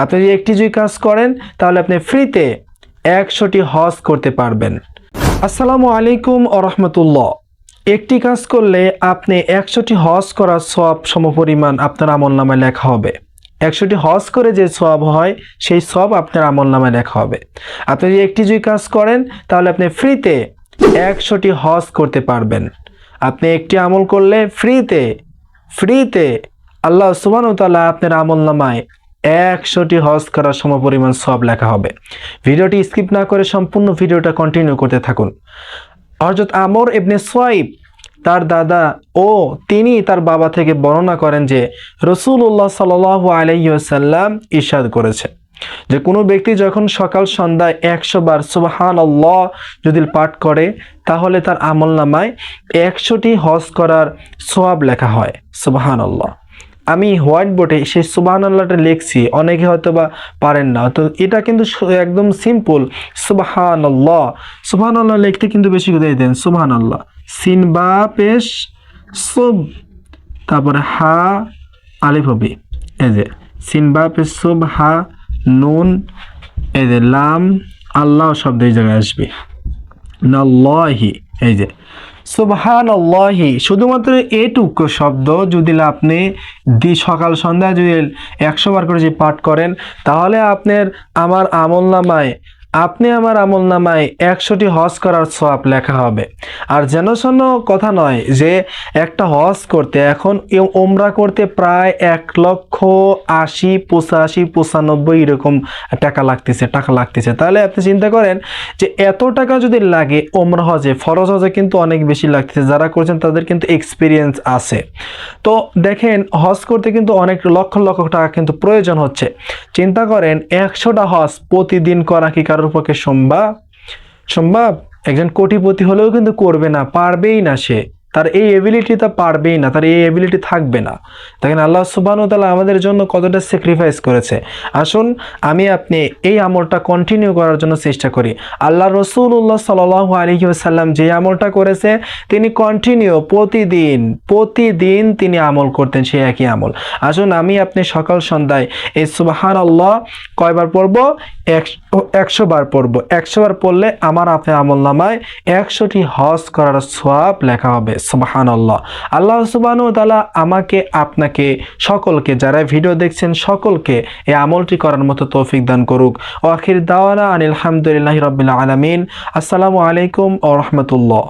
আপনি যদি একটি যদি কাজ করেন তাহলে আপনি ফ্রিতে 100টি হজ করতে পারবেন। আসসালামু আলাইকুম ওয়া রাহমাতুল্লাহ। একটি কাজ করলে আপনি 100টি হজ করার সওয়াব সমপরিমাণ আপনার আমলনামায় লেখা হবে। 100টি হজ করে যে সওয়াব হয় সেই সওয়াব আপনার আমলনামায় লেখা হবে। আপনি যদি একটি যদি কাজ করেন তাহলে আপনি ফ্রিতে 100টি হজ করতে পারবেন। আপনি একটি আমল করলে ফ্রিতে আল্লাহ সুবহানাহু ওয়া তাআলা আপনার আমলনামায় 100টি হজ করার সমপরিমাণ সওয়াব লেখা হবে। ভিডিওটি স্কিপ না করে সম্পূর্ণ ভিডিওটা কন্টিনিউ করতে থাকুন। হযরত আমর ইবনে সুয়াইব তার দাদা ও তিনি তার বাবা থেকে বর্ণনা করেন যে রাসূলুল্লাহ সাল্লাল্লাহু আলাইহি ওয়াসাল্লাম ইরশাদ করেছে যে কোনো ব্যক্তি যখন সকাল সন্ধ্যায় 100 বার সুবহানাল্লাহ যদি পাঠ করে তাহলে তার আমলনামায় 100টি হজ করার সওয়াব লেখা হয়। সুবহানাল্লাহ। আমি হোয়াইট বোর্ডে সেই সুবহানাল্লাহটা লিখছি, অনেকে হয়তো বা পারেন না, তো এটা কিন্তু একদম সিম্পল। সুবহানাল্লাহ লিখতে কিন্তু বেশি করে দেন সুবহানাল্লাহ, সিন বা পেশ সুব, তারপরে হা আলিফ হবে, এই যে সিন বা পেশ সুব, হা নুন, এই যে লাম আল্লাহ শব্দ এই জায়গায় আসবে, নাল্লাহি, এই যে সুবহানাল্লাহি। শুধুমাত্র এটুকু শব্দ যদি আপনি সকাল সন্ধ্যা যদি 100 বার করে যদি পাঠ করেন তাহলে আমার আমলনামায় 100টি হজ করার সওয়াব লেখা হবে। আর যেন কথা নয় যে একটা হজ করতে এখন ওমরা করতে প্রায় 1,80,85,95 এরকম টাকা লাগতেছে। তাহলে আপনি চিন্তা করেন যে এত টাকা যদি লাগে ওমরা হজে, ফরজ হজে কিন্তু অনেক বেশি লাগতেছে। যারা করছেন তাদের কিন্তু এক্সপিরিয়েন্স আছে। তো দেখেন হজ করতে কিন্তু অনেক লক্ষ লক্ষ টাকা কিন্তু প্রয়োজন হচ্ছে। চিন্তা করেন 100টা হজ প্রতিদিন করা কি কারোর পক্ষে সম্ভব? একজন কোটিপতি হলেও কিন্তু করবে না, পারবেই না, তার এই এবিলিটিটা পারবেই না, তার এই এবিলিটি থাকবে না। দেখেন আল্লাহ সুবহানাহু ওয়া তাআলা আমাদের জন্য কতটা স্যাক্রিফাইস করেছে। আসুন আপনি এই আমলটা কন্টিনিউ করার জন্য চেষ্টা করি। আল্লাহ রাসূলুল্লাহ সাল্লাল্লাহু আলাইহি ওয়াসাল্লাম যে আমলটা করেছে তিনি কন্টিনিউ প্রতিদিন তিনি আমল করতেন, সেই একই আমল। আসুন আপনি সকাল সন্ধ্যায় এই সুবহানাল্লাহ কয়বার পড়ব? 100 বার পড়ব। 100 বার পড়লে আপনার আমলনামায় 100টি হজ করার সওয়াব লেখা হবে। সুবহানাল্লাহ। আল্লাহ সুবহানাহু ওয়া তাআলা আমাকে, আপনাকে, সকলকে, যারা ভিডিও দেখছেন সকলকে এই আমলটি করার মতো তৌফিক দান করুক। ওয়া আখির দাওয়ানা আনিল হামদুলিল্লাহি রাব্বিল আলামিন। আসসালামু আলাইকুম ওয়া রাহমাতুল্লাহ।